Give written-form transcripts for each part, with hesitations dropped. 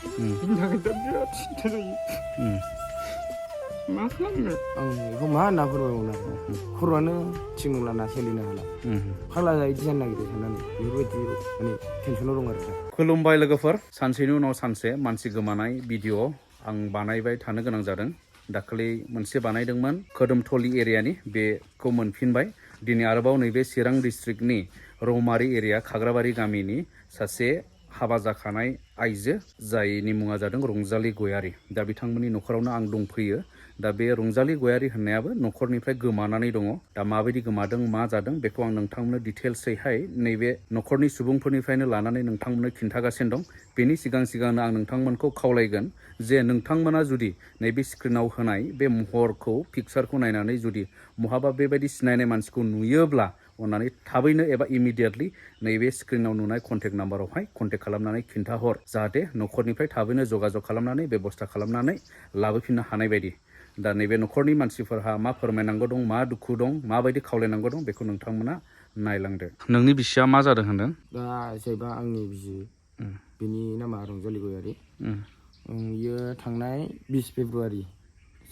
बिनि थाखाय दा बिराद सिन्था जायो मा खालामनो आं बेखौ मा होनना फोरमायबावनो खर'आनो थिं लाना सोलिनो हाला फाग्ला इदि जानो नागिरो साननानै बेफोरबायदि माने टेनसनाव दं आरो दा खुलुमबाय लोगोफोर सानसेनि उनाव सानसे मानसि गोमानाय भिडिअ आं बानायबाय थानो गोनां जादों दाखालि मोनसे बानायदोंमोन खोदोमथलि एरियानि बेखौ मोनफिनबाय दिनै आरोबाव नैबे चिरां डिस्ट्रिक्टनि रौमारि एरिया खाग्राबारि गामिनि सासे हाबा जाखानाय आइजो जायनि मुङा जादों रंजालि गयारि दा बिथांमोननि न'खरावनो आं दंफैयो दा बे रंजालि गयारि होननायाबो न'खरनिफ्राय गोमानानै दङ दा माबायदि गोमादों मा जादों बेखौ आं नोंथांमोननो डिटेल्सैहाय नैबे न'खरनि सुबुंफोरनिफ्रायनो लानानै नोंथांमोननो खिन्थागासिनो दं बेनि सिगांनो आं नोंथांमोनखौ खावलायगोन जे नोंथांमोना जुदि नैबे स्क्रिनाव होनाय बे महरखौ पिक्सारखौ नायनानै जुदि बहाबा बेबायदि सिनायनाय मानसिखौ नुयोब्ला अन्नानै थाबैनो एबा इमिडियेटलि नैबे स्क्रिनाव नुनाय कन्टेक्ट नाम्बारावहाय कन्टेक्ट खालामनानै खिन्थाहर जाहाथे न'खरनिफ्राय थाबैनो जगाजग खालामनानै बेबस्था खालामनानै लाबोफिननो हानाय बायदि दा नैबे न'खरनि मानसिफोरहा मा फोरमायनांगौ दं मा दुखु दं माबायदि खावलायनांगौ दं बेखौ नोंथांमोना नायलांदो नोंनि बिसिया मा जादों होनदों दा जायबा आंनि बिसि बिनि नामा रंजालि गयारि इयो थांनाय 20 फेब्रुवारि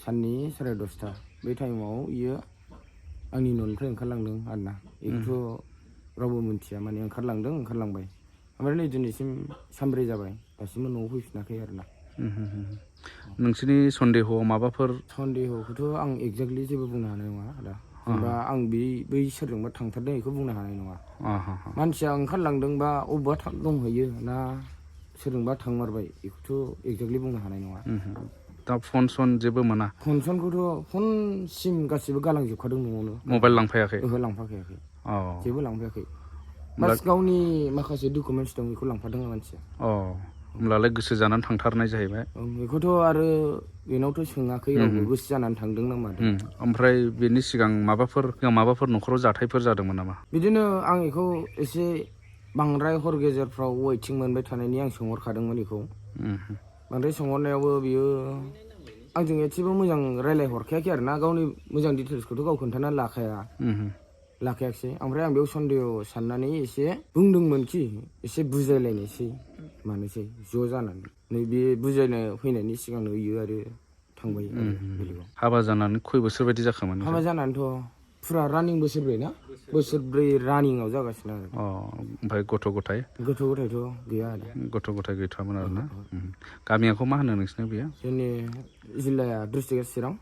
साननि 10:30 बे टाइमाव इयो आंनि न'निफ्राय ओंखारलांदों आरोना बेखौथ' रावबो मिन्थिया माने ओंखारलांबाय ओमफ्राय नै दिनैसिम सानब्रै जाबाय दासिमबो न'आव फैफिनाखै आरोना नोंसोरनि सन्देह'आव माबाफोर सन्देह'खौथ' आं एक्जेक्टलि जेबो बुंनो हानाय नङा दा जेनेबा आं बै सोरजोंबा थांथारदों बेखौ बुंनो हानाय नङा मानसिया ओंखारलांदोंबा अबेबा दंहैयो ना सोरजोंबा थांमारबाय बेखौथ' एक्जेक्टलि बुंनो हानाय नङा दा फन सन जेबो मोना फनखौथ' फनसिम गासिबो गालांजोबखादों न'आवनो मबाइल लांफायाखै ओहो लांफाखायाखै जेबो लांफायाखै बास गावनि माखासे डकुमेन्टस दं बेखौ लांफादों मानसिया होमब्लालाय गोसो जानानै थांथारनाय जाहैबाय बेखौथ' आरो बेनावथ' सोङाखै रावबो गोसो जानानै थांदों ना मादों ओमफ्राय बेनि सिगां माबाफोर न'खराव जाथायफोर जादोंमोन नामा बिदिनो आं बेखौ एसे बांद्राय हर गेजेरफ्राव वेटिं मोनबाय थानायनि आं सोंहरखादोंमोन बेखौ बांद्राय सोंहरनायावबो बियो आंजों एसेबो मोजां रायज्लायहरखायाखै आरो ना गावनि मोजां डिटेल्सखौथ' गाव खोन्थानानै लाखायाखिसै ओमफ्राय आं बेयाव सन्देह साननानै एसे बुंदोंमोनखि एसे बुजायलायनोसै मानोसै ज' जानानै नैबे बुजायनो फैनायनि सिगांनो इयो आरो थांबाय बेलेगाव हाबा जानानै खय बोसोर बायदि जाखोमोन हाबा जानानैथ' फुरा रानिं बोसोरब्रै रानिंआव जागासिनो आरो ओमफ्राय गथ' गथायथ' गैया आरो गथ' गथाय गैथ'वामोन आरोना गामियाखौ मा होनो नोंसिना बेयो जोंनि जिल्लाया डिस्ट्रिक्टआ चिरां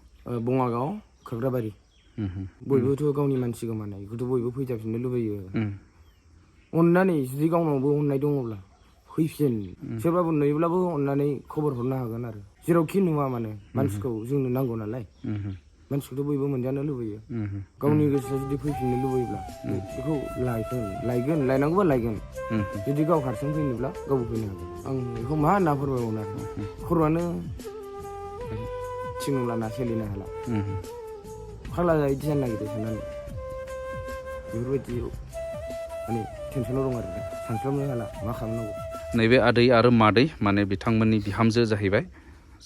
बङाइगाव खाग्राबारि बयबोथ' गावनि मानसि गोमानाय बेखौथ' बयबो फैजाफिननो लुबैयो अननानै जुदि गावनावबो अननाय दङब्ला फैफिन सोरबाबो नुयोब्लाबो अननानै खबर हरनो हागोन आरो जेरावखि नुवा मानो मानसिखौ जोंनो नांगौ नालाय मानसिखौथ' बयबो मोनजानो लुबैयो गावनि गोसोआ जुदि फैफिननो लुबैयोब्ला बेखौ लायनांगौबा लायगोन जुदि गाव हारसिं फैनोब्ला गावबो फैनो हागोन आं बेखौ मा होनना फोरमायबावनो आरो खर'आनो थिं लाना सोलिनो हाला फाग्ला इदि जानो नागिरो साननानै बेफोरबायदि माने टेनसनाव दं आरो सानस्लाबनो हाला मा खालामनांगौ नैबे आदै आरो मादै माने बिथांमोननि बिहामजो जाहैबाय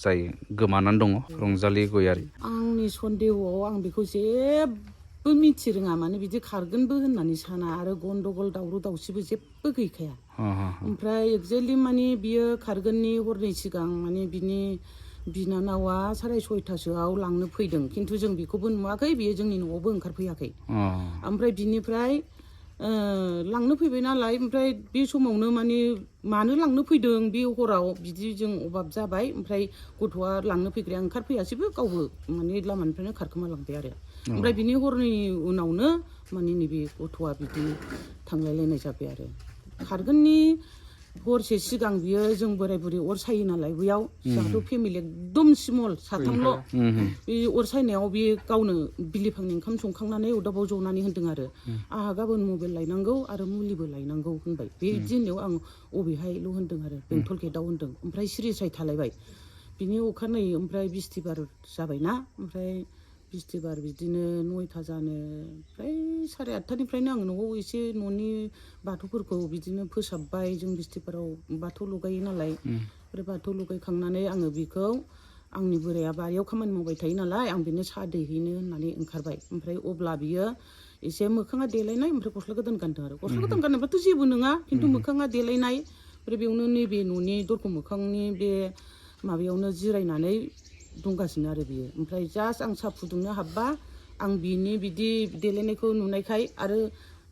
जाय गोमानानै दङ रंजालि गयारि आंनि सन्देहआव आं बेखौ जेबो मिथि रोङा माने बिदि खारगोनबो होननानै साना आरो गन्डगल दावराव दावसिबो जेबो गैखाया ओमफ्राय एक्जेक्टलि माने बियो खारगोननि हरनै सिगां माने बिनि बिनानावा 6:30 लांनो फैदों खिन्थु जों बेखौबो नुवाखै बियो जोंनि न'आवबो ओंखारफैयाखै ओमफ्राय बिनिफ्राय लांनो फैबाय नालाय ओमफ्राय बे समावनो माने मानो लांनो फैदों बे हराव बिदि जों अभाब जाबाय ओमफ्राय गथ'आ लांनो फैग्राया ओंखारफैयासैबो गावबो माने लामानिफ्रायनो खारखोमा लांबाय आरो ओमफ्राय बिनि हरनि उनावनो माने नैबे गथ'आ बिदि थांलायलायनाय जाबाय आरो खारगोननि हरसे सिगां बियो जों बोराय बुरै अर सायो नालाय बेयाव जोंहाथ' फेमिलि एकदम स्मल साथामल' बे अर सायनायाव बे गावनो बिलिफांनि ओंखाम संखांनानै अरदाबाव जनानै होनदों आरो आंहा गाबोन मबाइल लायनांगौ आरो मुलिबो लायनांगौ होनबाय बे दिनाव आं अबेहायल' होनदों आरो बेंटल गेटआव होनदों ओमफ्राय सिरिसाय थालायबाय बिनि अखानायै ओमफ्राय बिस्थिबार जाबायना ओमफ्राय बिस्थिबार बिदिनो 9ता जानो फ्राय 8:30निफ्रायनो आं न'आव एसे न'नि बाथौफोरखौ बिदिनो फोसाबबाय जों बिस्थिबाराव बाथौ लगायो नालाय ओमफ्राय बाथौ लगायखांनानै आङो बेखौ आंनि बोराया बारियाव खामानि मावबाय थायो नालाय आं बेनो साहा दैहैनो होननानै ओंखारबाय ओमफ्राय अब्ला बियो एसे मोखाङा देलायनाय ओमफ्राय गस्ला गोदान गानदों आरो गस्ला गोदान गाननायबाथ' जेबो नङा खिन्थु मोखाङा देलायनाय ओमफ्राय बेयावनो नैबे न'नि दरखं मोखांनि बे माबायावनो जिरायनानै दंगासिनो आरो बियो। ओमफ्राय जास्ट आं साहा फुदुंनो हाबबा आं बिनि बिदि देलायनायखौ नुनायखाय आरो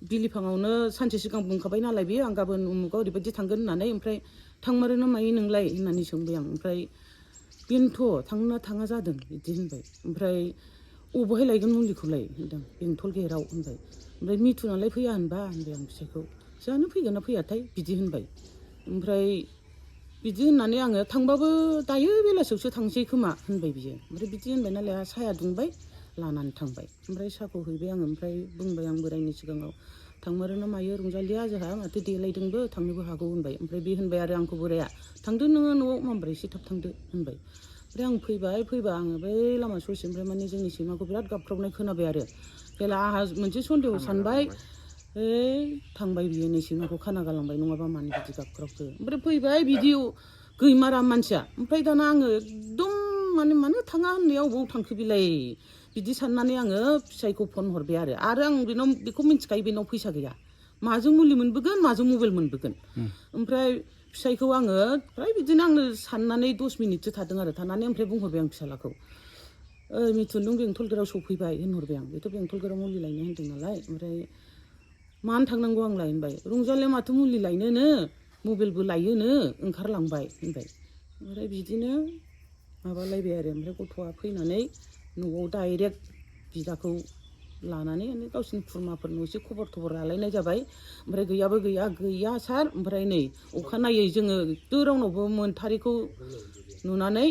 बिलिफाङावनो सानसे सिगां बुंखाबाय नालाय बियो आं गाबोन उमुगाव ओरैबायदि थांगोन होननानै। ओमफ्राय थांमारोना मायो नोंलाय होननानै सोंबाय आं। ओमफ्राय बेनोथ' थांना थाङा जादों बिदि होनबाय। ओमफ्राय अबेहाय लायगोन मुलिखौलाय होनदों। बेंथल गेटआव होनबाय। ओमफ्राय मिथुनालाय फैया होनबा होनबाय आं फिसाइखौ। जानो फैगोन ना फैयाथाय बिदि होनबाय। ओमफ्राय बिदि होननानै आङो थांबाबो दायो बेलासियावसो थांसै खोमा होनबाय बियो। ओमफ्राय बिदि होनबाय नालाय साहाया दुंबाय लानानै थांबाय। ओमफ्राय साहाखौ हैबाय आङो। ओमफ्राय बुंबाय आं बोरायनि सिगाङाव थांमारोना मायो रंजालिया जोंहा माथो देलायदोंबो थांनोबो हागौ होनबाय। ओमफ्राय बे होनबाय आरो आंखौ बोराया थांदो नोङो न'आव मामब्रा एसे थाब थांदो होनबाय। ओमफ्राय आं फैबा आङो बै लामा ससेनिफ्राय माने जोंनि सैमाखौ बिराद गाबख्रावनाय खोनाबाय आरो। जेला आंहा मोनसे सन्देह सानबाय थांबाय बियो नै सैमाखौ खाना गालांबाय नङाबा मानो बिदि गाबख्रावखो। ओमफ्राय फैबाय बिदि गैमारा मानसिया। ओमफ्राय दाना आङो एकदम मानो थाङा होननायाव बबाव थांखो बिलाय बिदि साननानै आङो फिसाइखौ फन हरबाय आरो आं बेनाव बेखौ मिन्थिखायो बेनाव फैसा गैया। माजों मुलि मोनबोगोन माजों मबाइल मोनबोगोन। ओमफ्राय फिसाइखौ आङो फ्राय बिदिनो आंनो साननानै 10 मिनिटसो थादों आरो थानानै ओमफ्राय बुंहरबाय आं फिसालाखौ मिथुन नों बेंथल गेटआव सफैबाय होनहरबाय आं। बेथ' बेंथल गेटआव मुलि लायनो होनदों नालाय। ओमफ्राय मानो थांनांगौ आंलाय होनबाय। रंजालिया माथो मुलि लायनोनो मबाइलबो लायोनो ओंखारलांबाय होनबाय। ओमफ्राय बिदिनो माबालायबाय आरो। ओमफ्राय गथ'आ फैनानै न'आव डाइरेक्ट बिदाखौ लानानै गावसिनि खुरमाफोरनाव एसे खबर थबर लालायनाय जाबाय। ओमफ्राय गैयाबो गैया सार। ओमफ्राय नै अखानायै जोङो रावनावबो मोनथारिखौ नुनानै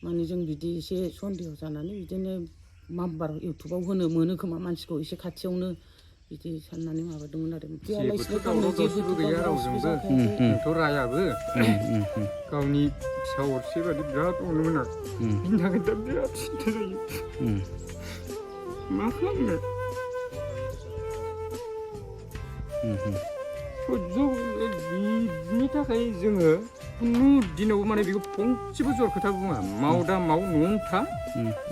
माने जों बिदि एसे सन्देह जानानै बिदिनो माम्बार इउटुबाव होनो मोनो खोमा मानसिखौ एसे खाथियावनो बिदि साननानै माबादोंमोन आरो। जेबोथ' दावराव दावसिबो गैया रावजोंबो। जोंथ' रायाबो गावनि फिसा अरसे बादि बिराद अनोमोन आं। बिनि थाखाय दा बिराद सिन्था जायो। मा खालामनो बिनि थाखाय जोङो खुनु दिनावबो माने बेखौ फंसेबो जर खोथा बुङा। माव दा माव न'आवनो था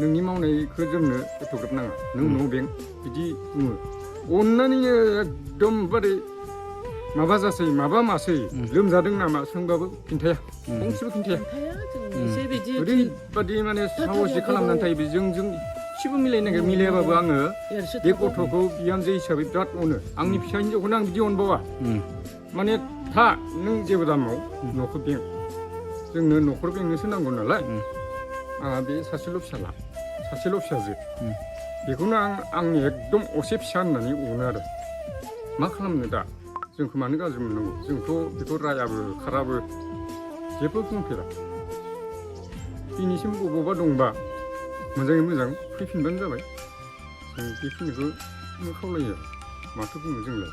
नोंनि मावनायखौ जोंनो एथ'ग्राब नाङा नों न'आव बें बिदि बुङो। अननानैनो एकदमबारे माबा जासै माबा मासै लोमजादों नामा सोंबाबो खिन्थाया फंसेबो खिन्थाया। ओरैबादि माने साहसि खालामनानै थायो बेजों एसेबो मिलायनो नागिरा। मिलायाबाबो आङो बे गथ'खौ बिहामजो हिसाबै बिराद अनो। आंनि फिसा हिन्जावखौनो आं बिदि अनबावा। माने था नों जेबो दामाव न'खौ बें जोंनो न'खर बेंनोसो नांगौ नालाय। आंहा बे सासेल' फिसाला सासेल' फिसाजो बेखौनो आंनि एकदम असे फिसा होननानै अनो आरो। मा खालामनो दा जोंखौ मानो गाज्रि मोननांगौ। जोंथ' बेखौ रायाबो खाराबो जेबो बुंफेरा। दिनैसिम बबावबा दंबा मोजाङै मोजां फैफिनबानो जाबाय। जों बेखिनिखौ खावलायो आरो माथो बुंनो जोंलाय।